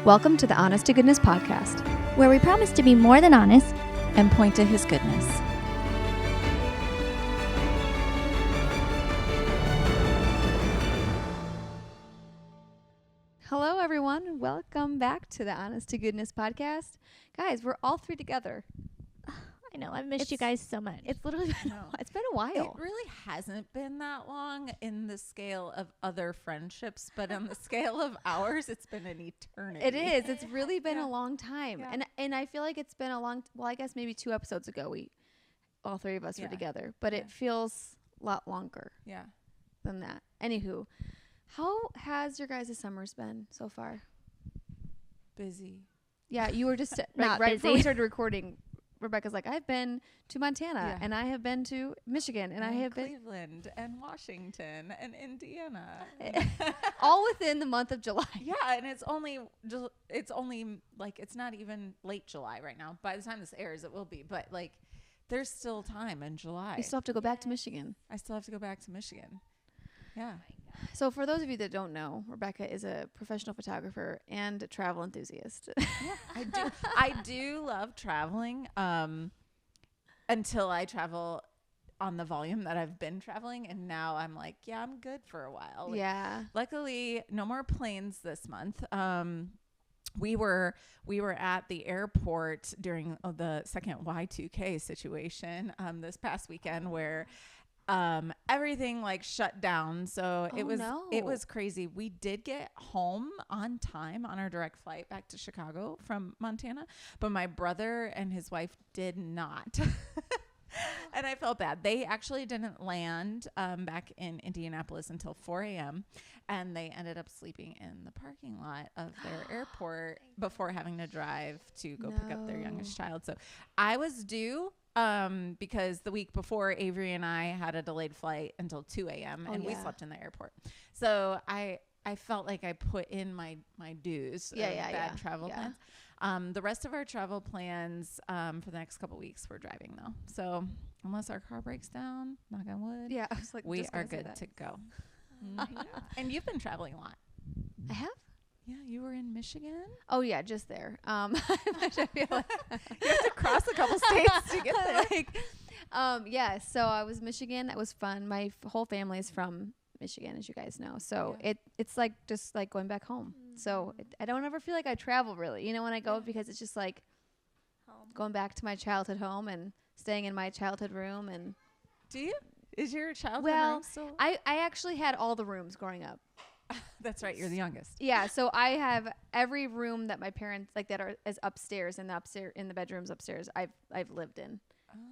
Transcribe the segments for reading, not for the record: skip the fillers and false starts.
Welcome to the Honest to Goodness podcast, where we promise to be more than honest and point to His goodness. Hello, everyone. Welcome back to the Honest to Goodness podcast. Guys, we're all three together. I know, I've missed you guys so much. It's literally it's been a while. It really hasn't been that long in the scale of other friendships, but on the scale of ours, it's been an eternity. It is. It's really been a long time. Yeah. And I feel like it's been a long, I guess maybe 2 episodes ago, all three of us were together, but it feels a lot longer than that. Anywho, how has your guys' summers been so far? Busy. Yeah, you were just not right busy. before we started recording. Rebecca's like, I've been to Montana and I have been to Michigan and I have Cleveland and Washington and Indiana. All within the month of July. Yeah, and it's only like, it's not even late July right now. By the time this airs, it will be. But like, there's still time in July. You still have to go back to Michigan. I still have to go back to Michigan. Yeah. So for those of you that don't know, Rebecca is a professional photographer and a travel enthusiast. Yeah, I do love traveling until I travel on the volume that I've been traveling. And now I'm like, yeah, I'm good for a while. Yeah. Luckily, no more planes this month. We were at the airport during the second Y2K situation this past weekend where everything like shut down. So it was crazy. We did get home on time on our direct flight back to Chicago from Montana, but my brother and his wife did not. And I felt bad. They actually didn't land back in Indianapolis until 4 a.m. and they ended up sleeping in the parking lot of their airport before having to drive to go pick up their youngest child. So I was due because the week before, Avery and I had a delayed flight until 2 a.m. and we slept in the airport. So I felt like I put in my dues of bad travel plans. The rest of our travel plans for the next couple weeks, we're driving though. So unless our car breaks down, knock on wood, I was like, we are good to go. And you've been traveling a lot. I have? Yeah, you were in Michigan. Oh yeah, just there. I feel like you have to cross a couple states to get there. So I was Michigan. That was fun. My whole family is from Michigan, as you guys know. So it's like just like going back home. Mm-hmm. So I don't ever feel like I travel really, when I go, because it's just like going back to my childhood home and staying in my childhood room. And do you? Is your childhood room still? I actually had all the rooms growing up. That's right. You're the youngest. Yeah. So I have every room that my parents is upstairs, and in the bedrooms upstairs I've lived in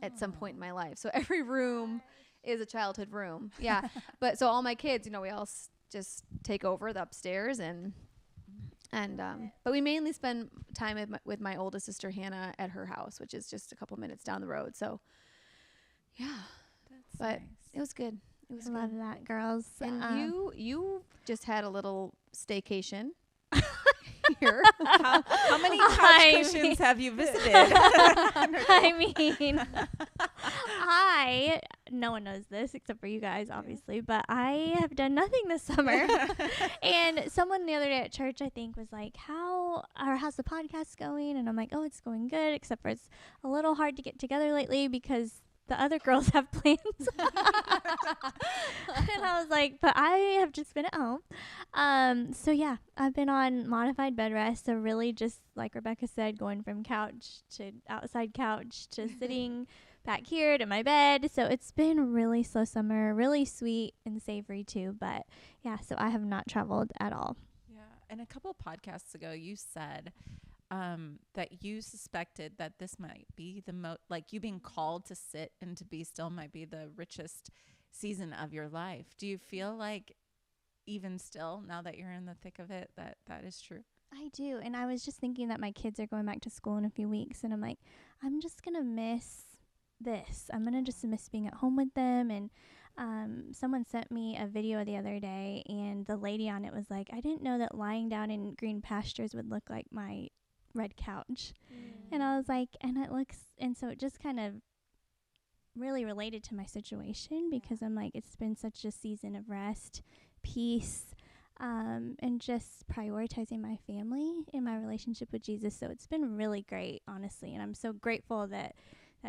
at some point in my life. So every room is a childhood room. Yeah. But so all my kids, we all just take over the upstairs but we mainly spend time with my oldest sister Hannah at her house, which is just a couple minutes down the road. So yeah. But nice. It was good. It was love that, girls. And you just had a little staycation here. How many couch cushions have you visited? No one knows this except for you guys, obviously, but I have done nothing this summer. And someone the other day at church, I think, was like, how's the podcast going? And I'm like, oh, it's going good, except for it's a little hard to get together lately because the other girls have plans. And I was like, but I have just been at home. So yeah, I've been on modified bed rest. So really just like Rebecca said, going from couch to outside couch to sitting back here to my bed. So it's been a really slow summer, really sweet and savory too. But yeah, so I have not traveled at all. Yeah. And a couple of podcasts ago, you said that you suspected that this might be like you being called to sit and to be still might be the richest season of your life. Do you feel like even still, now that you're in the thick of it, that is true? I do. And I was just thinking that my kids are going back to school in a few weeks, and I'm like, I'm just going to miss this. I'm going to just miss being at home with them. And someone sent me a video the other day, and the lady on it was like, I didn't know that lying down in green pastures would look like my red couch. And I was like, and so it just kind of really related to my situation, because I'm like, it's been such a season of rest, peace, and just prioritizing my family and my relationship with Jesus. So it's been really great, honestly. And I'm so grateful that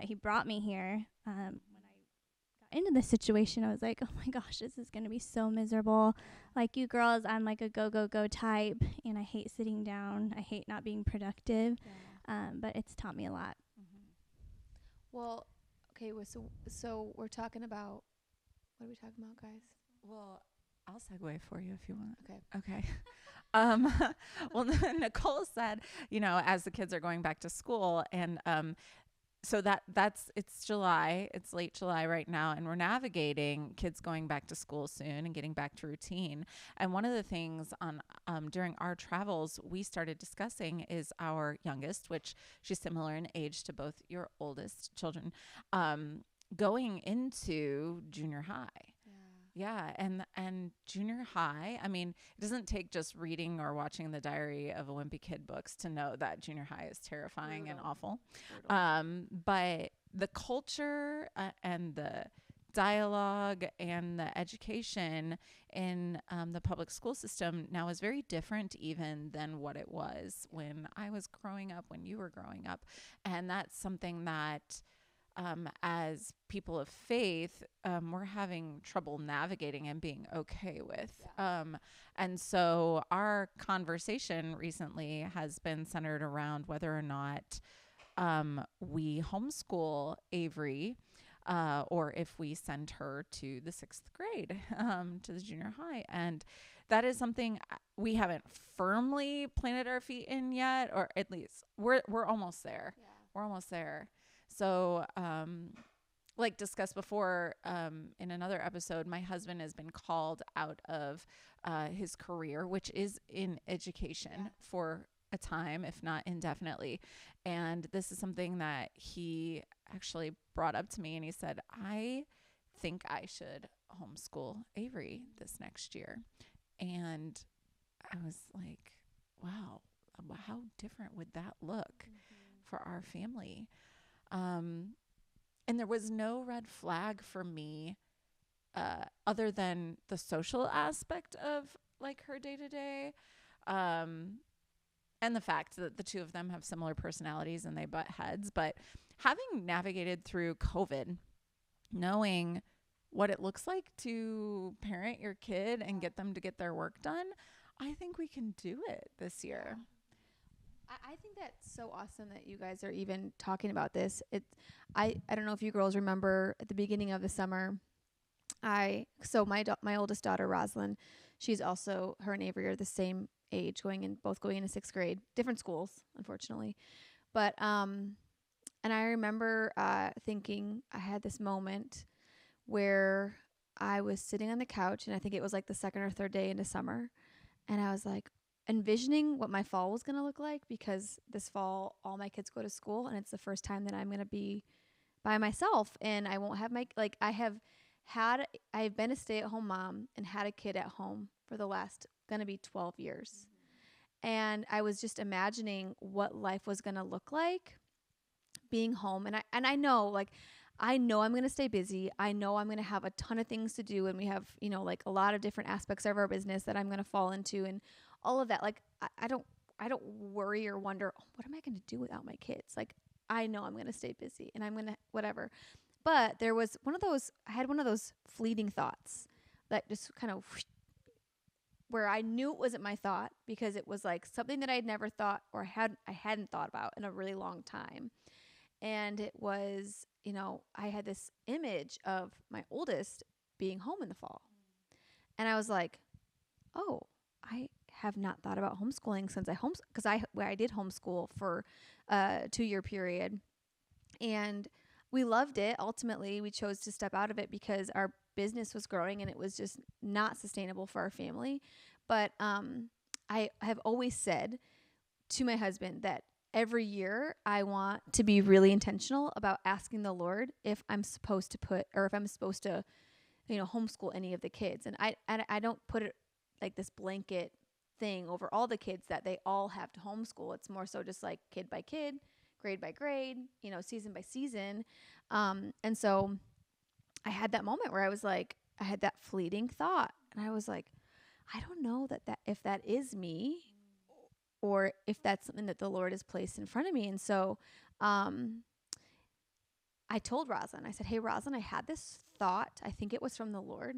he brought me here. When I got into this situation, I was like, oh my gosh, this is going to be so miserable. Like you girls, I'm like a go, go, go type, and I hate sitting down. I hate not being productive. But it's taught me a lot. Well, okay, so we're talking about, what are we talking about, guys? Well, I'll segue for you if you want. Okay. Well, Nicole said, as the kids are going back to school, and so it's July, it's late July right now, and we're navigating kids going back to school soon and getting back to routine. And one of the things during our travels we started discussing is our youngest, which she's similar in age to both your oldest children, going into junior high. Yeah. And junior high, I mean, it doesn't take just reading or watching the Diary of a Wimpy Kid books to know that junior high is terrifying and awful. But the culture and the dialogue and the education in the public school system now is very different even than what it was when I was growing up, when you were growing up. And that's something that as people of faith, we're having trouble navigating and being okay with. And so our conversation recently has been centered around whether or not we homeschool Avery, or if we send her to the 6th grade, to the junior high. And that is something we haven't firmly planted our feet in yet, or at least we're almost there. Yeah. We're almost there. So, like discussed before in another episode, my husband has been called out of his career, which is in education, for a time, if not indefinitely. And this is something that he actually brought up to me, and he said, I think I should homeschool Avery this next year. And I was like, wow, how different would that look for our family? And there was no red flag for me other than the social aspect of like her day to day, and the fact that the two of them have similar personalities and they butt heads. But having navigated through COVID, knowing what it looks like to parent your kid and get them to get their work done, I think we can do it this year. I think that's so awesome that you guys are even talking about this. I don't know if you girls remember at the beginning of the summer, my oldest daughter, Rosalind, she's also, her and Avery are the same age, both going into 6th grade, different schools, unfortunately. But, and I remember thinking, I had this moment where I was sitting on the couch, and I think it was like the 2nd or 3rd day into summer, and I was like, envisioning what my fall was going to look like, because this fall all my kids go to school, and it's the first time that I'm going to be by myself, and I won't have I've been a stay-at-home mom and had a kid at home for the last going to be 12 years. And I was just imagining what life was going to look like being home. And I know, like, I know I'm going to stay busy. I know I'm going to have a ton of things to do, and we have, like a lot of different aspects of our business that I'm going to fall into, and all of that. Like, I don't worry or wonder, what am I going to do without my kids? Like, I know I'm going to stay busy and I'm going to whatever. But there was I had one of those fleeting thoughts that just kind of, where I knew it wasn't my thought, because it was like something that I'd never thought, or I hadn't thought about in a really long time. And it was, I had this image of my oldest being home in the fall. And I was like, oh, I have not thought about homeschooling since because I did homeschool for a 2-year period, and we loved it. Ultimately, we chose to step out of it because our business was growing and it was just not sustainable for our family. But I have always said to my husband that every year I want to be really intentional about asking the Lord if I'm supposed to homeschool any of the kids. And I don't put it like this blanket thing over all the kids that they all have to homeschool. It's more so just like kid by kid, grade by grade, season by season. And so I had that moment where I was like, I had that fleeting thought, and I was like, I don't know that if that is me or if that's something that the Lord has placed in front of me. And so I told Rosalind, I said, hey, Rosalind, I had this thought. I think it was from the Lord.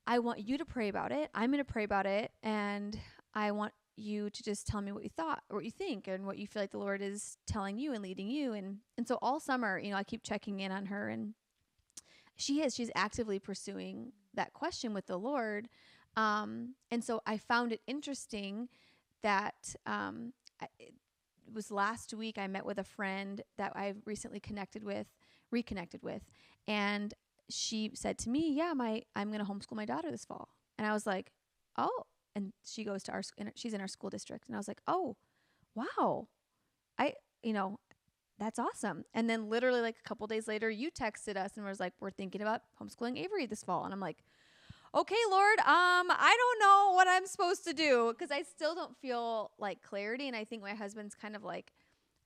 I want you to pray about it. I'm going to pray about it. And I want you to just tell me what you thought or what you think and what you feel like the Lord is telling you and leading you. And so all summer, I keep checking in on her, and she's actively pursuing that question with the Lord. And so I found it interesting that it was last week I met with a friend that I've recently reconnected with, and she said to me, yeah, I'm going to homeschool my daughter this fall. And I was like, oh, and she goes to she's in our school district. And I was like, oh, wow. That's awesome. And then literally like a couple days later, you texted us and was like, we're thinking about homeschooling Avery this fall. And I'm like, okay, Lord, I don't know what I'm supposed to do, because I still don't feel like clarity. And I think my husband's kind of like,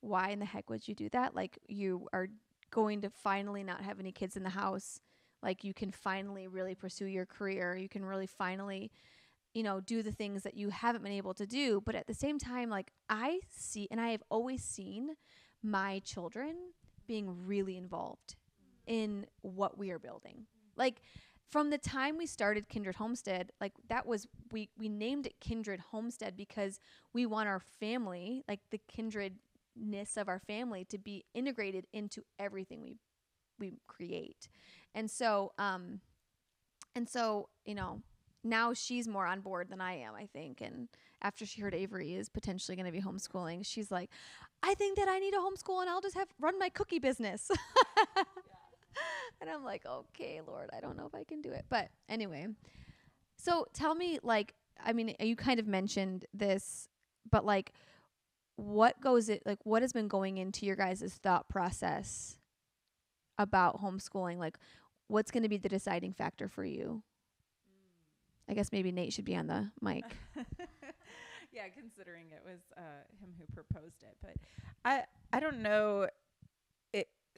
why in the heck would you do that? Like, you are going to finally not have any kids in the house. Like, you can finally really pursue your career. You can really finally, do the things that you haven't been able to do. But at the same time, like, I see, and I have always seen my children being really involved in what we are building. Like, from the time we started Kindred Homestead, like, that was, we named it Kindred Homestead because we want our family, like the kindredness of our family, to be integrated into everything we create. And so, now she's more on board than I am, I think. And after she heard Avery is potentially going to be homeschooling, she's like, I think that I need a homeschool and I'll just run my cookie business. Yeah. And I'm like, okay, Lord, I don't know if I can do it. But anyway, so tell me, like, I mean, you kind of mentioned this, but like, what has been going into your guys' thought process about homeschooling? Like, what's going to be the deciding factor for you? I guess maybe Nate should be on the mic. Yeah, considering it was him who proposed it. But I don't know.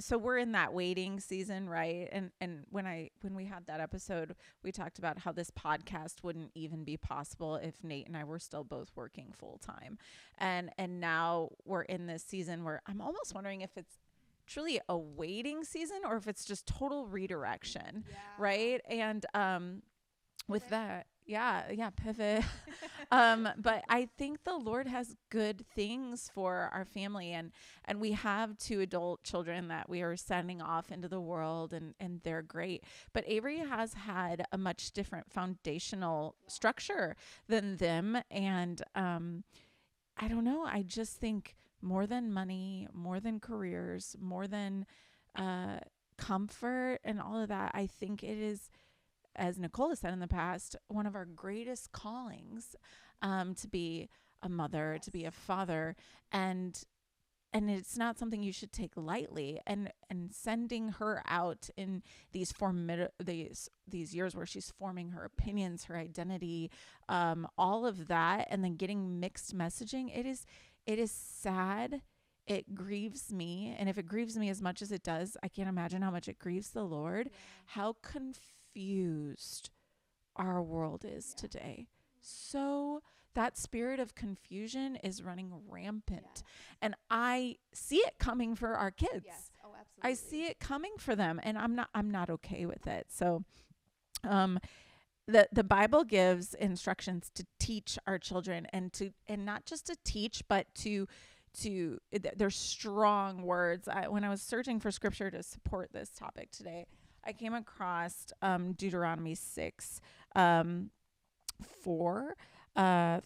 So we're in that waiting season, right? And when we had that episode, we talked about how this podcast wouldn't even be possible if Nate and I were still both working full time. And now we're in this season where I'm almost wondering if it's truly a waiting season or if it's just total redirection, right? And with that, pivot. But I think the Lord has good things for our family, and we have 2 adult children that we are sending off into the world, and they're great. But Avery has had a much different foundational structure than them, and I don't know. I just think more than money, more than careers, more than comfort and all of that, I think it is, as Nicole has said in the past, one of our greatest callings, to be a mother, to be a father, and it's not something you should take lightly. And sending her out in these these years where she's forming her opinions, her identity, all of that, and then getting mixed messaging, it is sad. It grieves me, and if it grieves me as much as it does, I can't imagine how much it grieves the Lord. Yeah. How confused our world is today. So that spirit of confusion is running rampant. And I see it coming for our kids. Yes. Oh, absolutely. I see it coming for them, and I'm not okay with it. So the Bible gives instructions to teach our children, and not just to teach, but there's strong words. When I was searching for scripture to support this topic today, I came across Deuteronomy 6, 4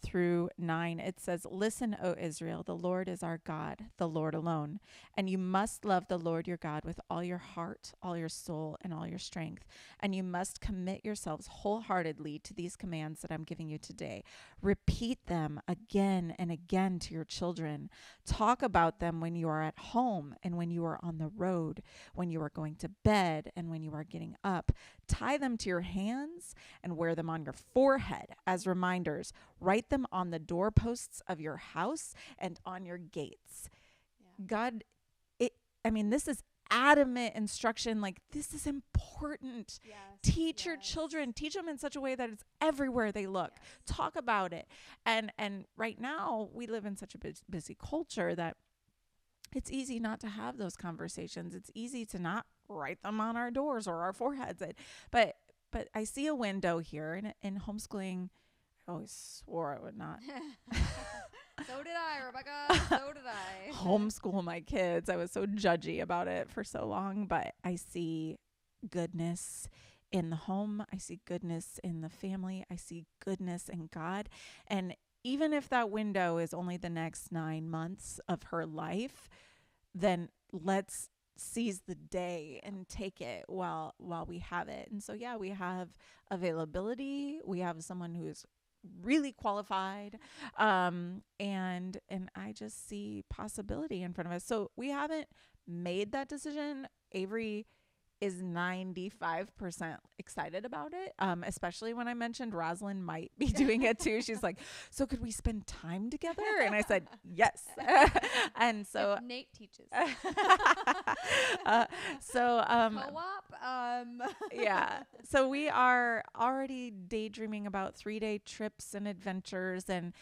through 9. It says, "Listen, O Israel, the Lord is our God, the Lord alone. And you must love the Lord your God with all your heart, all your soul, and all your strength. And you must commit yourselves wholeheartedly to these commands that I'm giving you today. Repeat them again and again to your children. Talk about them when you are at home and when you are on the road, when you are going to bed and when you are getting up. Tie them to your hands and wear them on your forehead as reminders. Write them on the doorposts of your house and on your gates." Yeah. God, this is adamant instruction, like, this is important. Yes. Teach your children, teach them in such a way that it's everywhere they look. Talk about it. And right now we live in such a busy culture that it's easy not to have those conversations. It's easy to not write them on our doors or our foreheads. But I see a window here in homeschooling. I always swore I would not So did I, Rebecca. So did I. homeschool my kids. I was so judgy about it for so long, but I see goodness in the home. I see goodness in the family. I see goodness in God. And even if that window is only the next 9 months of her life, then let's seize the day and take it while we have it. And so, yeah, we have availability. We have someone who's really qualified. And I just see possibility in front of us. So we haven't made that decision. Avery is 95% excited about it, especially when I mentioned Rosalind might be doing it too. She's like, so could we spend time together? And I said, yes. And so if Nate teaches. Co-op. Yeah. So we are already daydreaming about 3-day trips and adventures and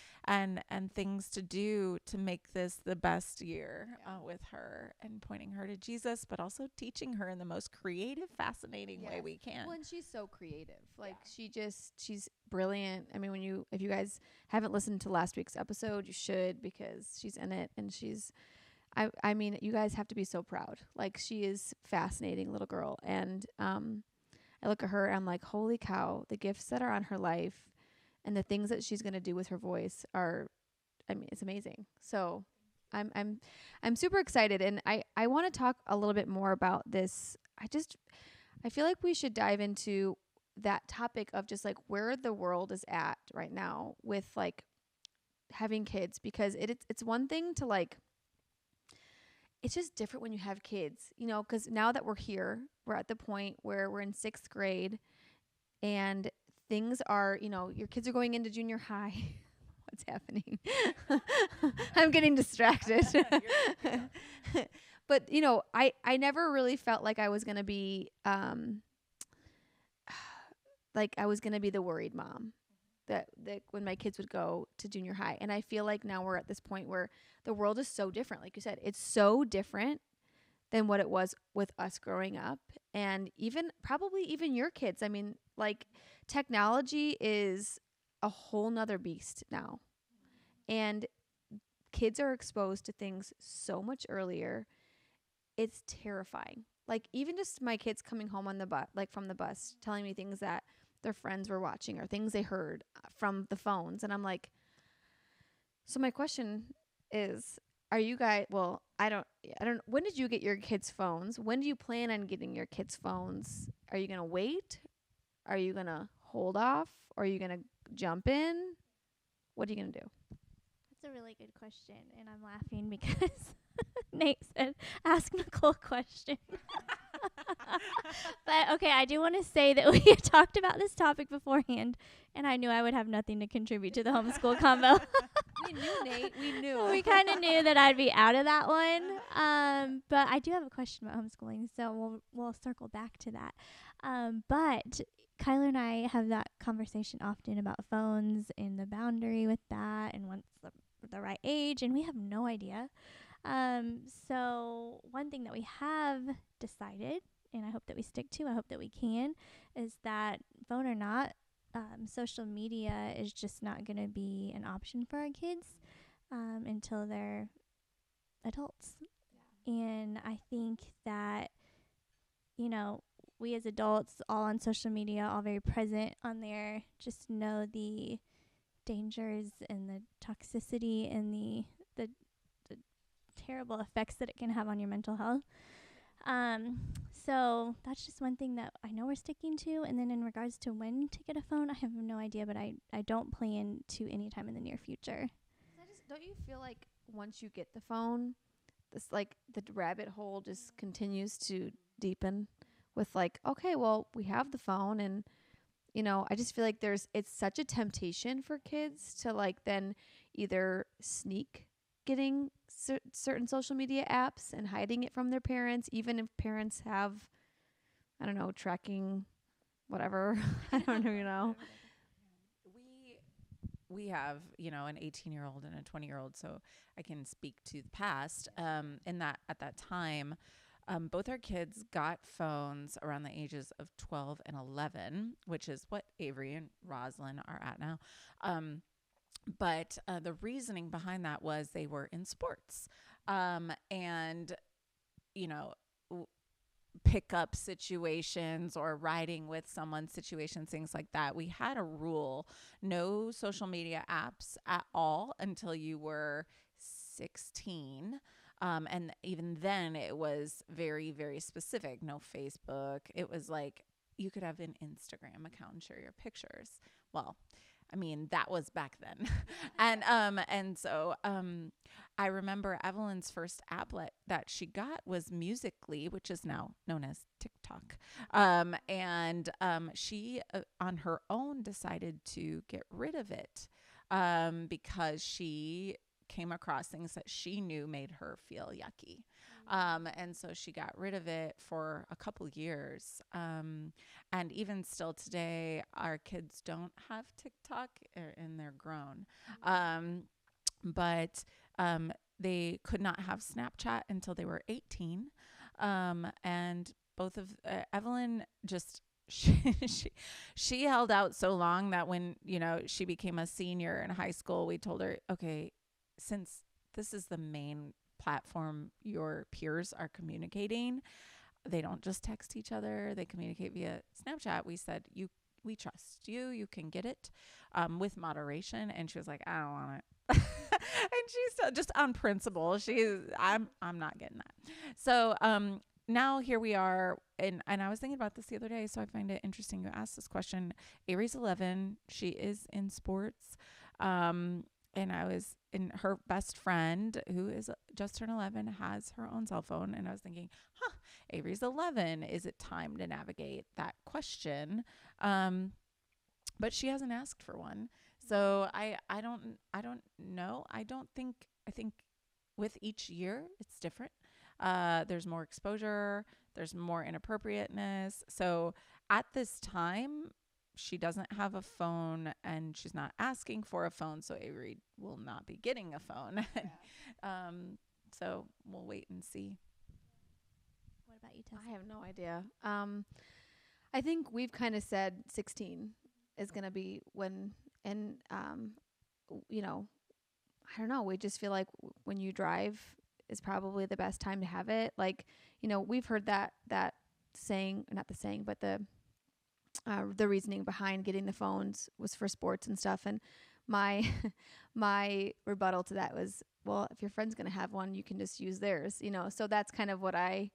things to do to make this the best year with her, and pointing her to Jesus, but also teaching her in the most creative, fascinating way we can. Well, and she's so creative. Like she's brilliant. I mean, if you guys haven't listened to last week's episode, you should, because she's in it, and I mean, you guys have to be so proud. Like, she is fascinating little girl. And I look at her and I'm like, holy cow, the gifts that are on her life and the things that she's going to do with her voice are, I mean, it's amazing. So I'm super excited. And I want to talk a little bit more about this. I feel like we should dive into that topic of just like where the world is at right now with like having kids, because it's one thing to like, it's just different when you have kids, you know, because now that we're here, we're at the point where we're in 6th grade and things are, you know, your kids are going into junior high. What's happening? I'm getting distracted. But, you know, I never really felt like I was going to be, like I was going to be the worried mom that when my kids would go to junior high. And I feel like now we're at this point where the world is so different. Like you said, it's so different than what it was with us growing up. And probably even your kids. I mean, like, technology is a whole nother beast now. And kids are exposed to things so much earlier. It's terrifying. Like, even just my kids coming home on the bus, like from the bus, telling me things that their friends were watching or things they heard from the phones. And I'm like, so my question is, are you guys, well, I don't, when did you get your kids' phones? When do you plan on getting your kids' phones? Are you going to wait? Are you going to hold off? Or are you going to jump in? What are you going to do? That's a really good question. And I'm laughing because Nate said, ask Nicole a question. But okay, I do want to say that we had talked about this topic beforehand, and I knew I would have nothing to contribute to the homeschool combo. We knew, Nate. We knew. We kind of knew that I'd be out of that one. But I do have a question about homeschooling, so we'll circle back to that. But Kyler and I have that conversation often about phones and the boundary with that, and what's the right age, and we have no idea. So one thing that we have decided, and I hope that we stick to, I hope that we can, is that phone or not, social media is just not going to be an option for our kids until they're adults. Yeah. And I think that, you know, we as adults, all on social media, all very present on there, just know the dangers and the toxicity and the terrible effects that it can have on your mental health. So that's just one thing that I know we're sticking to. And then in regards to when to get a phone, I have no idea, but I don't plan to anytime in the near future. Don't you feel like once you get the phone, this like the rabbit hole just continues to deepen with like, okay, well, we have the phone, and you know, I just feel like it's such a temptation for kids to like then either sneak, you know, because now that we're here, we're at the point where the world is so different. Like you said, it's so different than what it was with us growing up. And I feel like there's it's such a temptation for kids to like then either sneak, you know, because getting certain social media apps and hiding it from their parents, even if parents have, I don't know, tracking, whatever. I don't even know. We have, an 18-year-old and a 20-year-old, so I can speak to the past. In that at that time, both our kids got phones around the ages of 12 and 11, which is what Avery and Roslyn are at now. But the reasoning behind that was they were in sports, and pickup situations or riding with someone situations, things like that. We had a rule: no social media apps at all until you were 16. And even then it was very, very specific. No Facebook. It was like you could have an Instagram account and share your pictures. Well, I mean, that was back then. And so I remember Evelyn's first applet that she got was Musical.ly, which is now known as TikTok. And she, on her own, decided to get rid of it because she came across things that she knew made her feel yucky. And so she got rid of it for a couple years. And even still today, our kids don't have TikTok and they're grown. But they could not have Snapchat until they were 18. And both of Evelyn just she held out so long that when, she became a senior in high school, we told her, okay, since this is the main platform your peers are communicating, they don't just text each other, they communicate via Snapchat. We said, we trust you, you can get it with moderation. And she was like, I don't want it. And she's just on principle. I'm not getting that. So now here we are, and I was thinking about this the other day, so I find it interesting you asked this question. Avery's 11. She is in sports. And her best friend, who is just turned 11, has her own cell phone. And I was thinking, Avery's 11. Is it time to navigate that question? But she hasn't asked for one. So I don't know. I think with each year it's different. There's more exposure. There's more inappropriateness. So at this time, she doesn't have a phone and she's not asking for a phone. So Avery will not be getting a phone. Yeah. So we'll wait and see. What about you, Tessa? I have no idea. I think we've kind of said 16 is going to be when, and, I don't know. We just feel like when you drive is probably the best time to have it. Like, we've heard that saying, not the saying, but the reasoning behind getting the phones was for sports and stuff. And my my rebuttal to that was, well, if your friend's going to have one, you can just use theirs, So that's kind of what I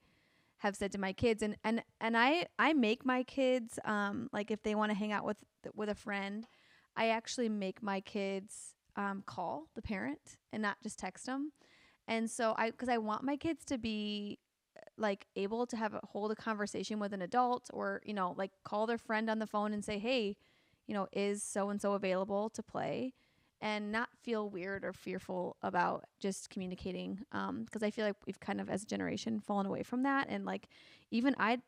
have said to my kids. And I make my kids, like if they want to hang out with a friend, I actually make my kids call the parent and not just text them. And so because I want my kids to be like able to hold a conversation with an adult, or, like call their friend on the phone and say, hey, is so-and-so available to play, and not feel weird or fearful about just communicating. Because I feel like we've kind of, as a generation, fallen away from that. And like, even I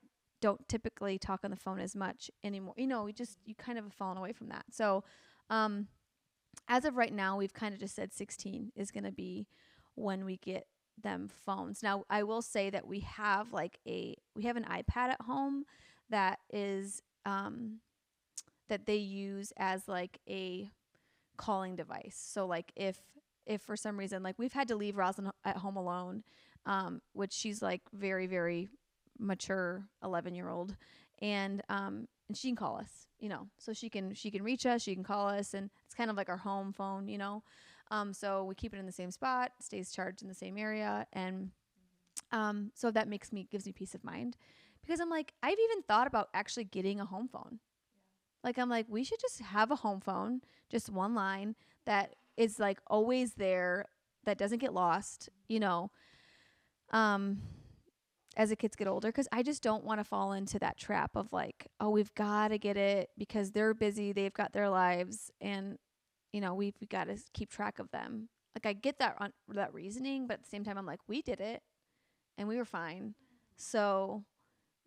don't typically talk on the phone as much anymore. You kind of have fallen away from that. So, as of right now, we've kind of just said 16 is going to be when we get them phones. Now, I will say that we have an iPad at home that is that they use as like a calling device. So like if for some reason, like we've had to leave Rosalind at home alone, which she's like very, very mature 11-year-old, and she can call us, so she can reach us, she can call us, and it's kind of like our home phone, so we keep it in the same spot, stays charged in the same area. And so that gives me peace of mind, because I'm like, I've even thought about actually getting a home phone. Like, I'm like, we should just have a home phone, just one line that is like always there, that doesn't get lost, as the kids get older. Because I just don't want to fall into that trap of like, oh, we've got to get it because they're busy, they've got their lives, and we've got to keep track of them. like I get that that reasoning, but at the same time I'm like, we did it and we were fine. So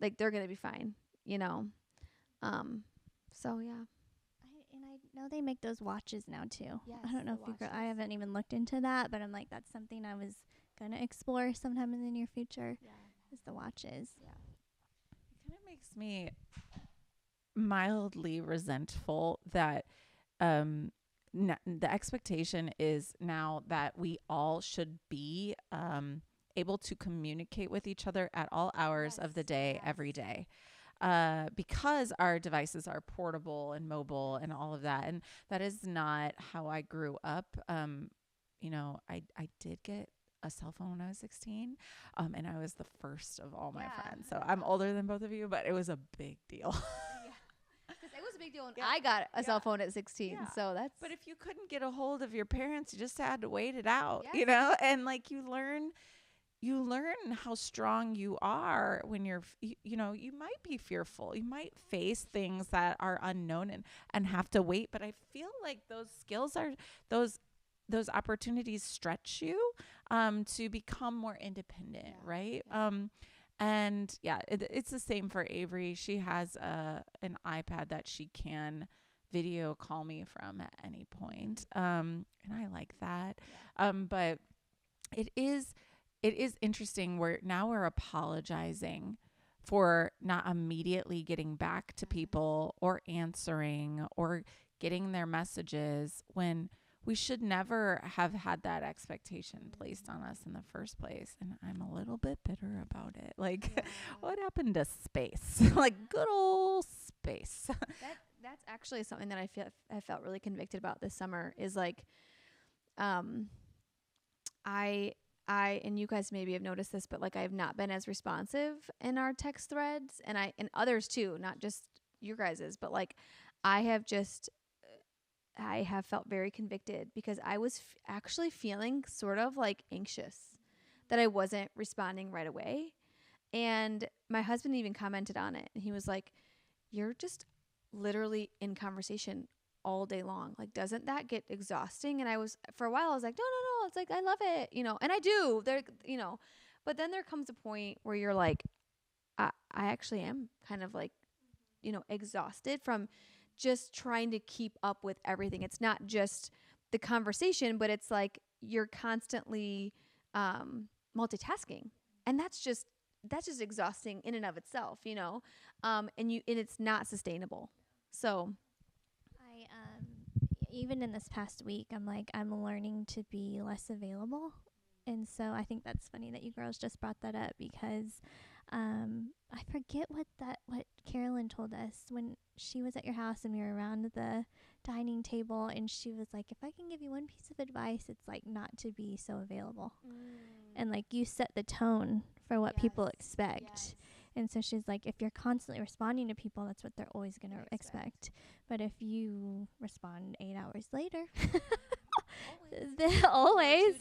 like they're going to be fine, you know? So yeah. I know they make those watches now too. Yes, I don't know if I haven't even looked into that, but I'm like, that's something I was going to explore sometime in the near future. Yeah. Is the watches. Yeah. It kind of makes me mildly resentful that the expectation is now that we all should be able to communicate with each other at all hours of the day, every day. Because our devices are portable and mobile and all of that. And that is not how I grew up. You know, I did get a cell phone when I was 16. And I was the first of all my friends. So I'm older than both of you, but it was a big deal. Because it was a big deal when I got a cell phone at 16. Yeah. So that's. But if you couldn't get a hold of your parents, you just had to wait it out, Yes. you know? And like you learn how strong you are when you're, you know, you might be fearful. You might face things that are unknown and have to wait. But I feel like those skills are those opportunities stretch you to become more independent, right? Yeah. And yeah, it's the same for Avery. She has an iPad that she can video call me from at any point. And I like that. Yeah. But it is interesting where now we're apologizing for not immediately getting back to people or answering or getting their messages when we should never have had that expectation placed on us in the first place. And I'm a little bit bitter about it. Like, what happened to space? Like, good old space. That's actually something that I felt really convicted about this summer is like, I and you guys maybe have noticed this, but like I have not been as responsive in our text threads, and others too, not just your guys's, but like I have felt very convicted because I was actually feeling sort of like anxious that I wasn't responding right away. And my husband even commented on it, and he was like, "You're just literally in conversation all day long. Like, doesn't that get exhausting?" And for a while I was like, no. It's like, I love it, you know, and I do there, you know, but then there comes a point where you're like, I actually am kind of like, you know, exhausted from just trying to keep up with everything. It's not just the conversation, but it's like you're constantly multitasking, and that's just exhausting in and of itself, you know, and it's not sustainable. So even in this past week, I'm learning to be less available. And so I think that's funny that you girls just brought that up because I forget what Carolyn told us when she was at your house and we were around the dining table, and she was like, if I can give you one piece of advice, it's like not to be so available. And like you set the tone for what people expect. Yes. And so she's like, if you're constantly responding to people, that's what they're always going to expect. But if you respond 8 hours later, then always,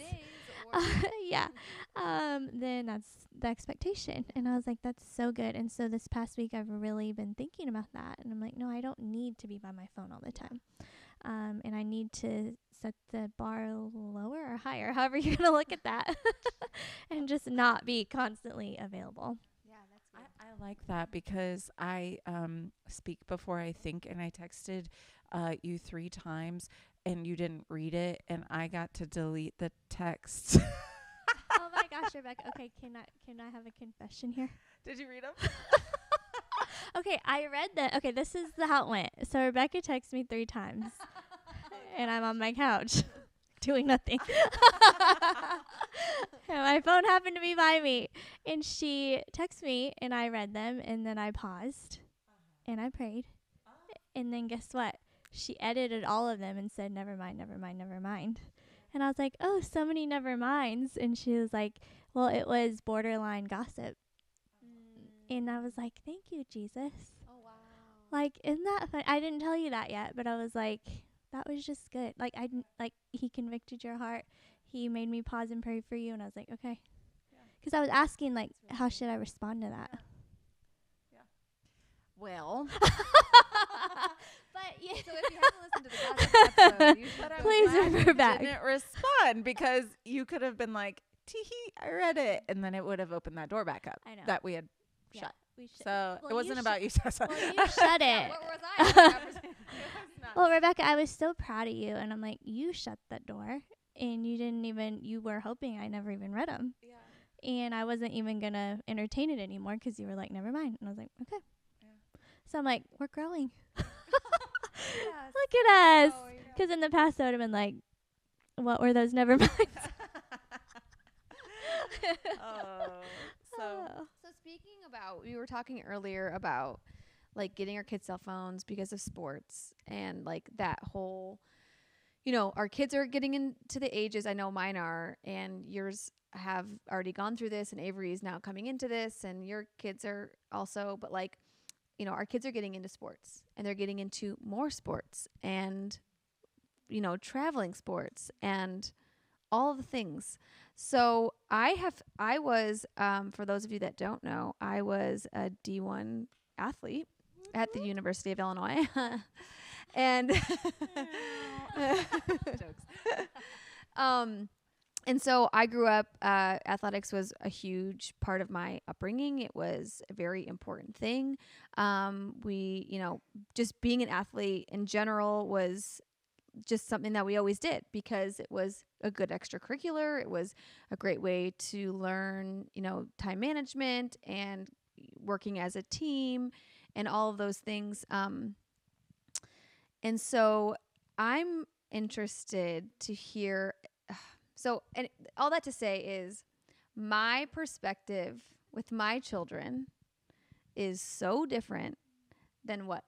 then that's the expectation. And I was like, that's so good. And so this past week, I've really been thinking about that. And I'm like, no, I don't need to be by my phone all the time. And I need to set the bar lower or higher, however you're going to look at that, and just not be constantly available. I like that because I speak before I think, and I texted you 3 times and you didn't read it, and I got to delete the text. Oh my gosh, Rebecca. Okay, can I have a confession here? Did you read them? Okay, I read that. Okay, this is how it went. So Rebecca texted me 3 times, and I'm on my couch doing nothing. And my phone happened to be by me, and she texted me, and I read them, and then I paused, and I prayed, and then guess what? She edited all of them and said, never mind. And I was like, oh, so many never minds. And she was like, well, it was borderline gossip. And I was like, thank you, Jesus. Oh, wow. Like, isn't that fun? I didn't tell you that yet, but I was like, that was just good. Like, he convicted your heart. He made me pause and pray for you. And I was like, okay. Because I was asking, like, how should I respond to that? Yeah. Well. But Yeah. So if you haven't listened to the last episode, you should But I'm Please glad refer you back. didn't respond because you could have been like, tee-hee, I read it. And then it would have opened that door back up I know. that we had Yeah, shut. we should. So Well, it you wasn't sh- about you, Tessa. Well, you shut it. What was I? in the conversation? Well, Rebecca, I was so proud of you, and I'm like, you shut that door, and you were hoping I never even read them, Yeah. and I wasn't even gonna entertain it anymore because you were like, never mind, and I was like, okay. Yeah. So I'm like, we're growing. Yes. Look at us. Oh, yeah. Because in the past, I would have been like, what were those never minds? Oh, so So speaking about, we were talking earlier about like getting our kids cell phones because of sports and like that whole, our kids are getting into the ages. I know mine are, and yours have already gone through this, and Avery is now coming into this, and your kids are also, but like, our kids are getting into sports, and they're getting into more sports and, traveling sports and all of the things. So I was, for those of you that don't know, I was a D1 athlete at the University of Illinois. And jokes. And so I grew up, athletics was a huge part of my upbringing. It was a very important thing. Just being an athlete in general was just something that we always did because it was a good extracurricular. It was a great way to learn, time management and working as a team and all of those things. And so I'm interested to hear. And all that to say is my perspective with my children is so different than what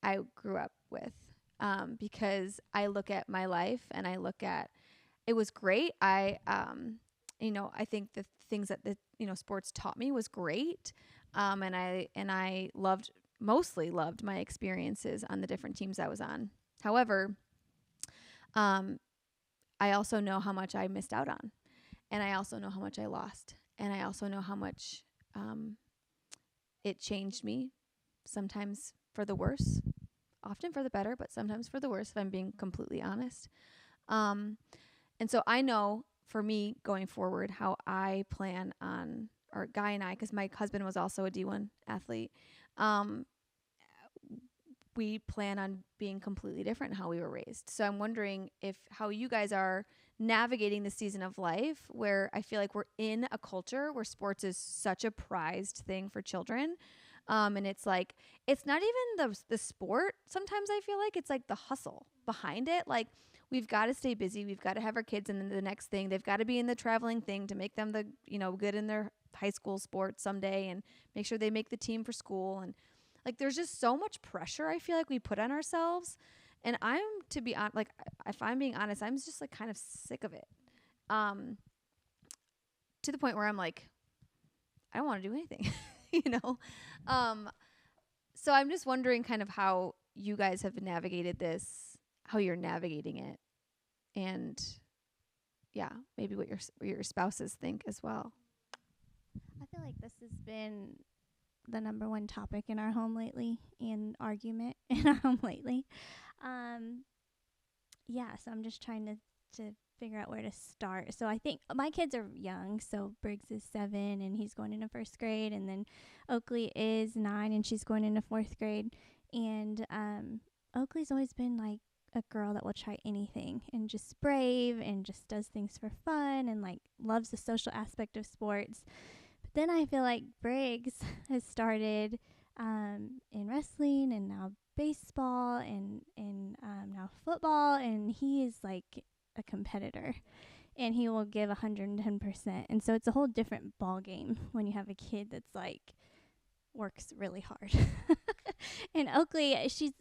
I grew up with. Because I look at my life and I look at, it was great. I think the things that the sports taught me was great. And I mostly loved my experiences on the different teams I was on. However, I also know how much I missed out on, and I also know how much I lost, and I also know how much it changed me, sometimes for the worse, often for the better, but sometimes for the worse, if I'm being completely honest. And so I know for me going forward how I plan on, or Guy and I, because my husband was also a D1 athlete, we plan on being completely different in how we were raised. So I'm wondering how you guys are navigating the season of life where I feel like we're in a culture where sports is such a prized thing for children. And it's like, it's not even the sport. Sometimes I feel like it's like the hustle behind it. Like, we've got to stay busy. We've got to have our kids in the next thing. They've got to be in the traveling thing to make them good in their high school sports someday and make sure they make the team for school. And like, there's just so much pressure I feel like we put on ourselves. And if I'm being honest, I'm just like kind of sick of it. To the point where I'm like, I don't want to do anything, So I'm just wondering kind of how you guys have navigated this, how you're navigating it, and maybe what your spouses think as well. I feel like this has been the number one topic in our home lately, and argument in our home lately. So I'm just trying to figure out where to start. So I think my kids are young. So Briggs is 7 and he's going into 1st grade, and then Oakley is 9 and she's going into 4th grade. And Oakley's always been like a girl that will try anything and just brave and just does things for fun and like loves the social aspect of sports. But then I feel like Briggs has started in wrestling and now baseball and now football, and he is like a competitor and he will give 110%. And so it's a whole different ball game when you have a kid that's like works really hard. And Oakley,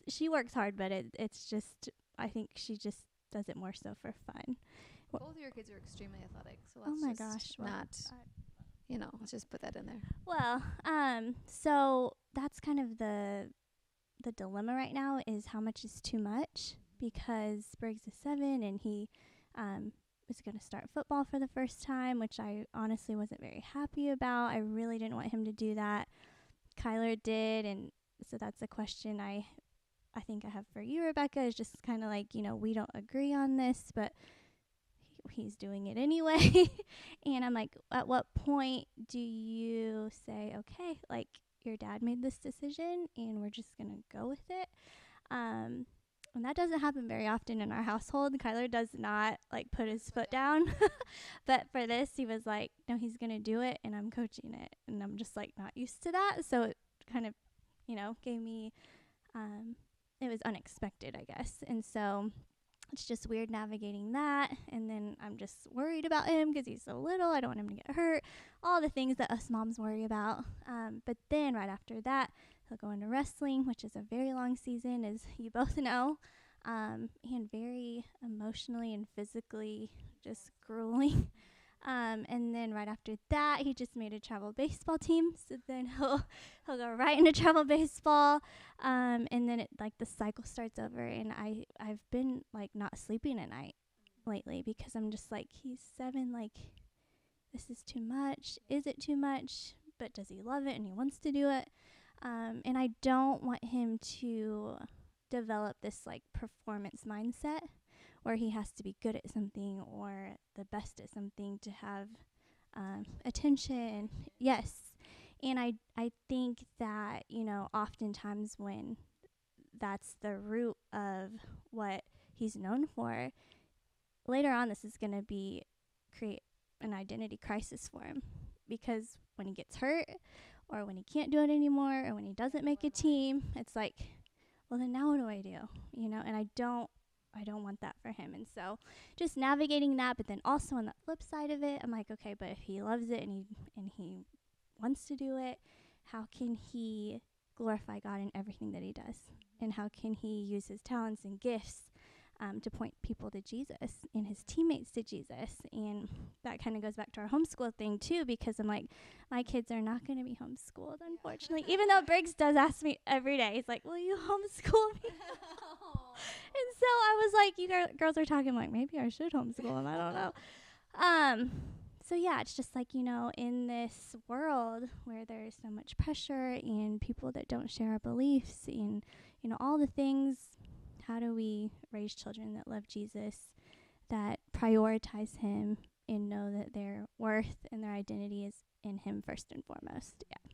she works hard, but it's just, I think she just does it more so for fun. Both of your kids are extremely athletic, so Oh my gosh. let's just put that in there. Well, so that's kind of the dilemma right now, is how much is too much, because Briggs is 7 and he was going to start football for the first time, which I honestly wasn't very happy about. I really didn't want him to do that. Kyler did, and so that's a question I I think I have for you, Rebecca, is just kind of like, you know, we don't agree on this, but he's doing it anyway. And I'm like, at what point do you say, okay, like your dad made this decision and we're just going to go with it? And that doesn't happen very often in our household. Kyler does not like put his foot down. But for this, he was like, no, he's going to do it and I'm coaching it. And I'm just like not used to that. So it kind of, you know, gave me, it was unexpected, I guess. And so it's just weird navigating that. And then I'm just worried about him because he's so little. I don't want him to get hurt. All the things that us moms worry about. But then right after that, he'll go into wrestling, which is a very long season, as you both know, and very emotionally and physically just grueling. And then right after that, he just made a travel baseball team. So then he'll go right into travel baseball. And then it like the cycle starts over. And I've been like not sleeping at night lately because I'm just like, he's 7. Like, this is too much. Is it too much? But does he love it and he wants to do it? And I don't want him to develop this like performance mindset where he has to be good at something or the best at something to have attention. Yes. And I think that, you know, oftentimes when that's the root of what he's known for, later on this is going to create an identity crisis for him. Because when he gets hurt or when he can't do it anymore or when he doesn't make a team, it's like, well, then now what do I do? You know, and I don't want that for him. And so just navigating that, but then also on the flip side of it, I'm like, okay, but if he loves it and he wants to do it, how can he glorify God in everything that he does? And how can he use his talents and gifts to point people to Jesus and his teammates to Jesus? And that kind of goes back to our homeschool thing too, because I'm like, my kids are not going to be homeschooled, unfortunately. Even though Briggs does ask me every day, he's like, will you homeschool me? And so I was like, you girls are talking, like, maybe I should homeschool him. I don't know. So yeah, it's just like, you know, in this world where there's so much pressure and people that don't share our beliefs and, you know, all the things, how do we raise children that love Jesus, that prioritize him and know that their worth and their identity is in him first and foremost? Yeah.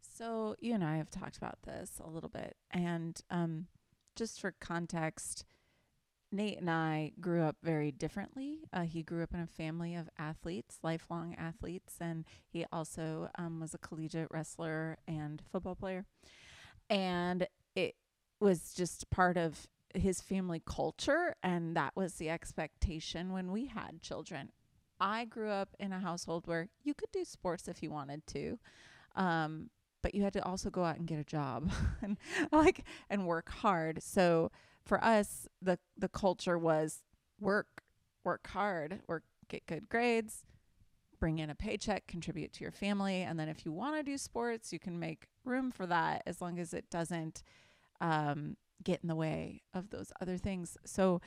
So you and I have talked about this a little bit, and just for context, Nate and I grew up very differently. He grew up in a family of athletes, lifelong athletes, and he also was a collegiate wrestler and football player. And it was just part of his family culture, and that was the expectation when we had children. I grew up in a household where you could do sports if you wanted to, but you had to also go out and get a job and work hard. So for us, the culture was work hard, get good grades, bring in a paycheck, contribute to your family. And then if you want to do sports, you can make room for that as long as it doesn't get in the way of those other things. So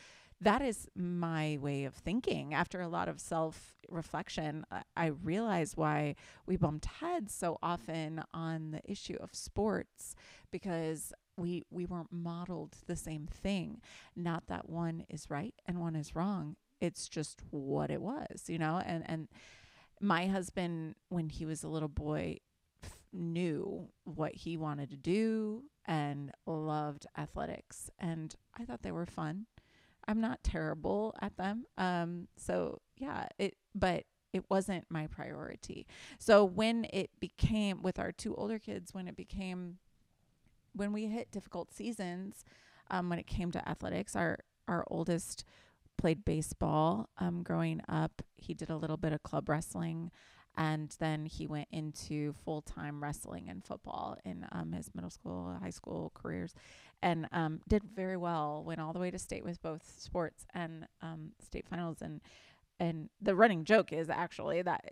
that is my way of thinking. After a lot of self-reflection, I realized why we bumped heads so often on the issue of sports, because we weren't modeled the same thing. Not that one is right and one is wrong. It's just what it was, you know? And my husband, when he was a little boy, knew what he wanted to do and loved athletics. And I thought they were fun. I'm not terrible at them. So yeah, but it wasn't my priority. So when it became, with our 2 older kids, when we hit difficult seasons, when it came to athletics, our oldest played baseball. Growing up, he did a little bit of club wrestling, and then he went into full-time wrestling and football in his middle school, high school careers, and did very well. Went all the way to state with both sports and state finals. And the running joke is actually that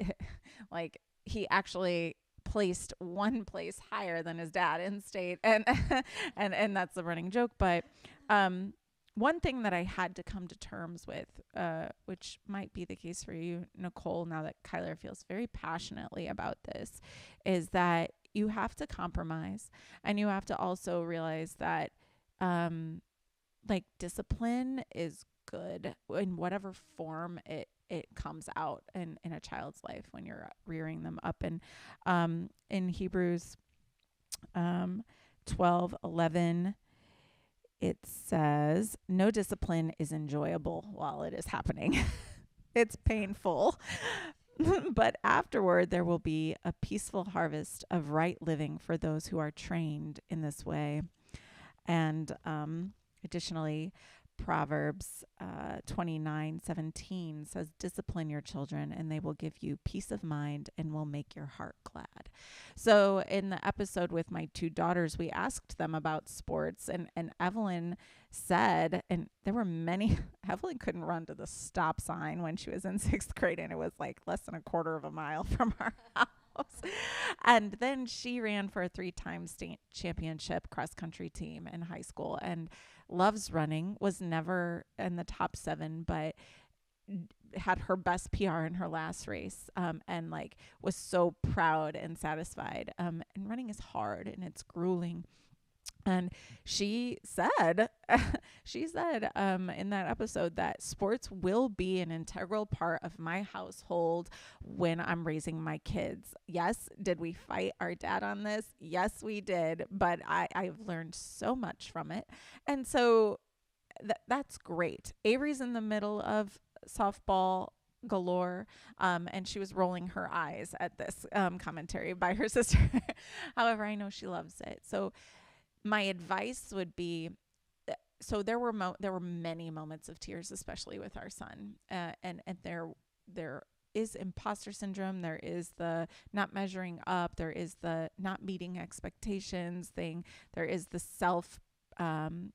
like he actually placed 1 place higher than his dad in state, and and that's the running joke. But one thing that I had to come to terms with, which might be the case for you, Nicole, now that Kyler feels very passionately about this, is that, you have to compromise, and you have to also realize that like discipline is good in whatever form it comes out in a child's life when you're rearing them up. And in Hebrews 12:11, it says, no discipline is enjoyable while it is happening. It's painful. But afterward, there will be a peaceful harvest of right living for those who are trained in this way. And additionally, Proverbs 29:17 says, discipline your children and they will give you peace of mind and will make your heart glad. So in the episode with my two daughters, we asked them about sports, and Evelyn said, and there were many, Evelyn couldn't run to the stop sign when she was in 6th grade, and it was like less than a quarter of a mile from our house. And then she ran for a 3-time state championship cross country team in high school, and loves running, was never in the top 7, but had her best PR in her last race, and like was so proud and satisfied. And running is hard and it's grueling. And she said in that episode that sports will be an integral part of my household when I'm raising my kids. Yes, did we fight our dad on this? Yes, we did. But I've learned so much from it. And so that's great. Avery's in the middle of softball galore, and she was rolling her eyes at this commentary by her sister. However, I know she loves it. So my advice would be, so there were many moments of tears, especially with our son, and there is imposter syndrome. There is the not measuring up. There is the not meeting expectations thing. There is the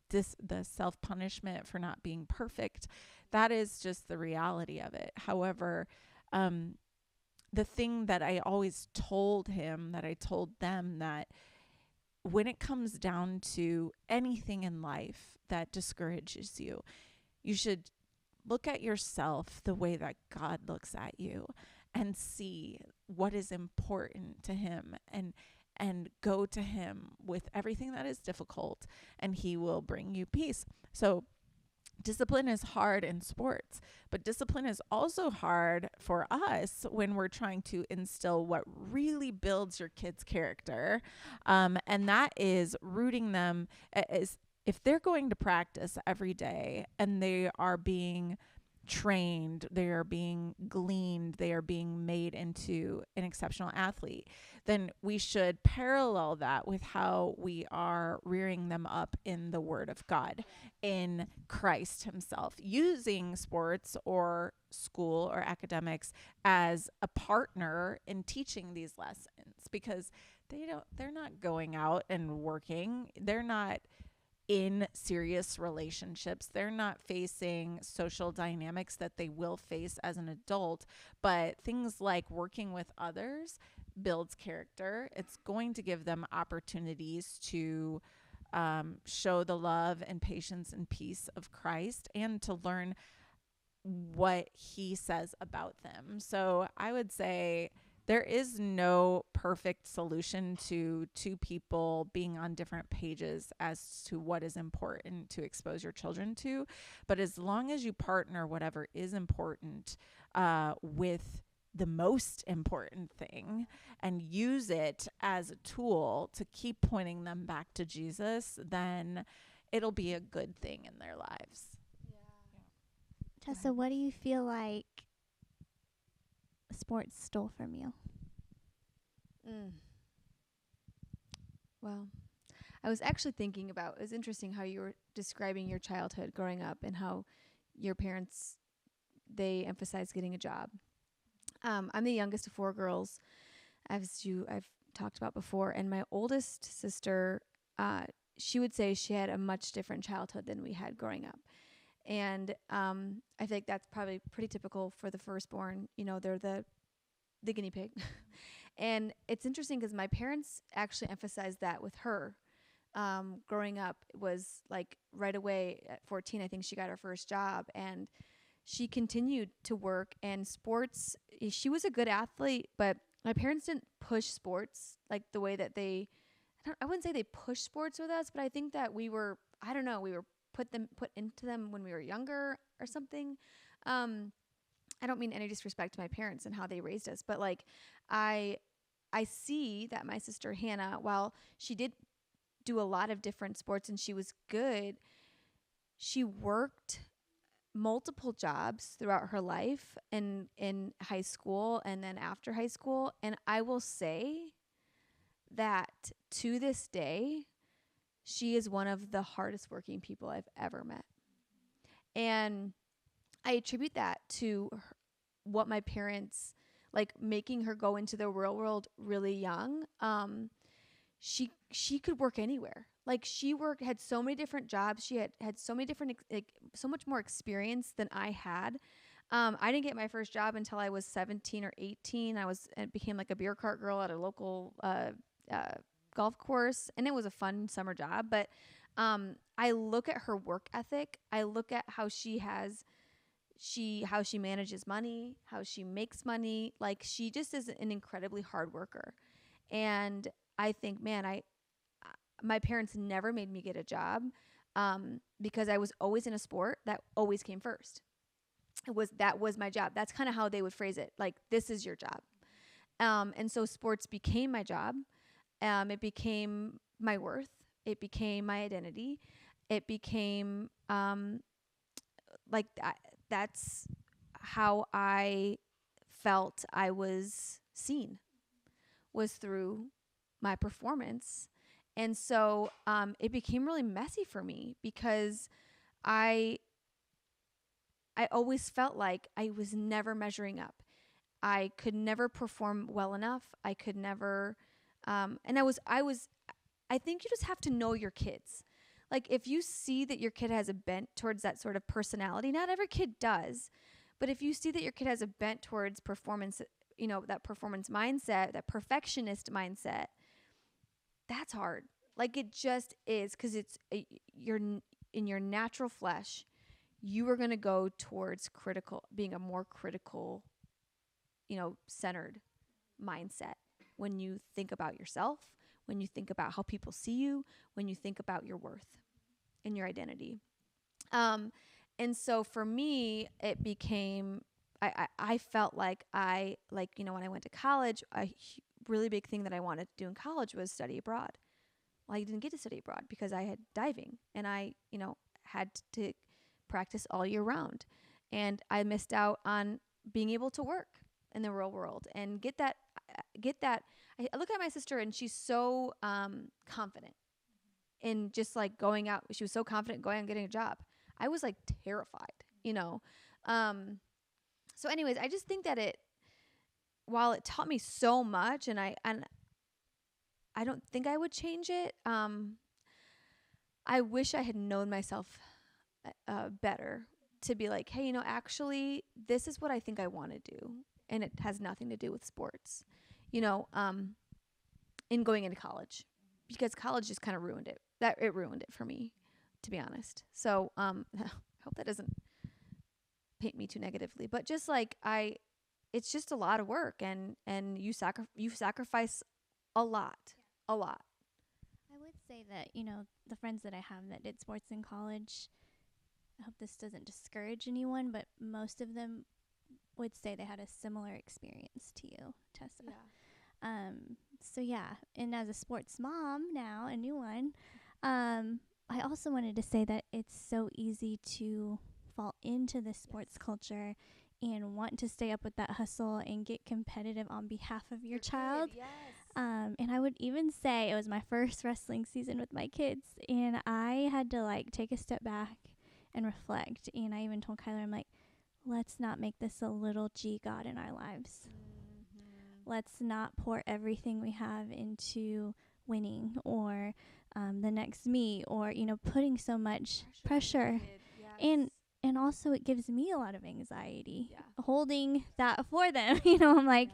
the self punishment for not being perfect. That is just the reality of it. However, the thing that I always told him, that I told them, that when it comes down to anything in life that discourages you, you should look at yourself the way that God looks at you and see what is important to him, and go to him with everything that is difficult, and he will bring you peace. So discipline is hard in sports, but discipline is also hard for us when we're trying to instill what really builds your kids' character. And that is rooting them as if they're going to practice every day and they are being trained, they are being gleaned, they are being made into an exceptional athlete, then we should parallel that with how we are rearing them up in the Word of God, in Christ himself, using sports or school or academics as a partner in teaching these lessons, because they're not going out and working. They're not in serious relationships. They're not facing social dynamics that they will face as an adult, but things like working with others builds character. It's going to give them opportunities to show the love and patience and peace of Christ, and to learn what he says about them. So I would say there is no perfect solution to two people being on different pages as to what is important to expose your children to. But as long as you partner whatever is important with the most important thing and use it as a tool to keep pointing them back to Jesus, then it'll be a good thing in their lives. Yeah. Tessa, what do you feel like sports stole from you? Well, I was actually thinking about, it was interesting how you were describing your childhood growing up and how your parents, they emphasized getting a job. I'm the youngest of 4 girls, as I've talked about before, and my oldest sister, she would say she had a much different childhood than we had growing up. And I feel like that's probably pretty typical for the firstborn. You know, they're the guinea pig. And it's interesting because my parents actually emphasized that with her. Growing up, it was like right away at 14, I think she got her first job, and she continued to work. And sports, she was a good athlete, but my parents didn't push sports like the way that I wouldn't say they pushed sports with us, but I think that we were, I don't know, we were put into them when we were younger or something. I don't mean any disrespect to my parents and how they raised us, but like I see that my sister Hannah, while she did do a lot of different sports and she was good, she worked multiple jobs throughout her life and in high school and then after high school. And I will say that to this day, she is one of the hardest working people I've ever met. And I attribute that to what my parents, like making her go into the real world really young. She could work anywhere. Like she had so many different jobs. She had so many different, so much more experience than I had. I didn't get my first job until I was 17 or 18. I became like a beer cart girl at a local golf course, and it was a fun summer job. But I look at her work ethic. I look at how she manages money, how she makes money. Like she just is an incredibly hard worker. And I think, man, my parents never made me get a job because I was always in a sport that always came first. That was my job. That's kind of how they would phrase it. Like, this is your job. And so sports became my job. It became my worth. It became my identity. It became like that. That's how I felt I was seen, was through my performance. And so it became really messy for me because I always felt like I was never measuring up. I could never perform well enough. I could never, and I think you just have to know your kids. Like if you see that your kid has a bent towards that sort of personality, not every kid does, but if you see that your kid has a bent towards performance, that performance mindset, that perfectionist mindset, that's hard. Like it just is, because you're in your natural flesh. You are going to go towards being a more critical, centered mindset when you think about yourself, when you think about how people see you, when you think about your worth and your identity. And so for me, it became, I felt like when I went to college, a really big thing that I wanted to do in college was study abroad. Well, I didn't get to study abroad because I had diving and I, had to practice all year round. And I missed out on being able to work in the real world and get that. I look at my sister and she's so confident in just like going out. She was so confident going out and getting a job. I was like terrified, So anyways, I just think that while it taught me so much and I don't think I would change it. I wish I had known myself better to be like, hey, actually, this is what I think I want to do. And it has nothing to do with sports, in going into college, because college just kind of ruined it. It ruined it for me, to be honest. So I hope that doesn't paint me too negatively. But just like it's just a lot of work, and you sacrifice a lot. A lot. I would say that, the friends that I have that did sports in college, I hope this doesn't discourage anyone, but most of them would say they had a similar experience to you, Tessa. Yeah. So yeah, and as a sports mom now, a new one, I also wanted to say that it's so easy to fall into the sports culture and want to stay up with that hustle and get competitive on behalf of your child. Kid, yes. And I would even say it was my first wrestling season with my kids, and I had to take a step back and reflect. And I even told Kyler, I'm like, let's not make this a little G God in our lives. Mm-hmm. Let's not pour everything we have into winning or the next meet or, putting so much pressure. Yes. And also it gives me a lot of anxiety holding that for them. I'm like,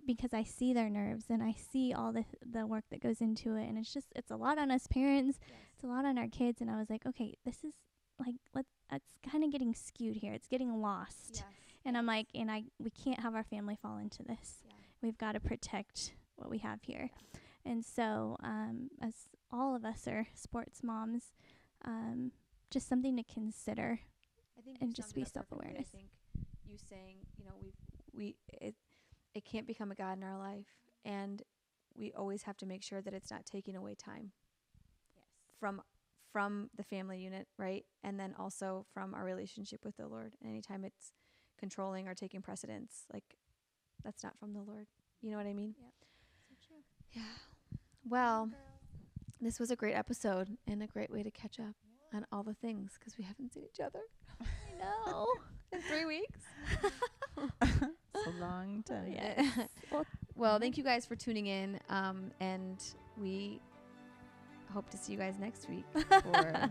because I see their nerves and I see all the work that goes into it. And it's a lot on us parents. Yes. It's a lot on our kids. And I was like, okay, this is it's kind of getting skewed here. It's getting lost. Yes. And I'm like, we can't have our family fall into this. Yeah. we've got to protect what we have here. And so, as all of us are sports moms, just something to consider, I think and just be self-awareness. I think you saying, it can't become a God in our life, and we always have to make sure that it's not taking away time from the family unit, right? And then also from our relationship with the Lord. Anytime it's controlling or taking precedence, like, that's not from the Lord. You know what I mean? Yep. So true. Yeah. Well, this was a great episode and a great way to catch up on all the things, because we haven't seen each other. I know. In 3 weeks. It's a long time. Yes. Well, thank you guys for tuning in, and we hope to see you guys next week for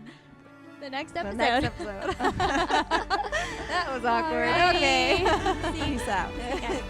the next the episode. next episode. That was awkward. Alrighty. Okay. Peace out. Yeah.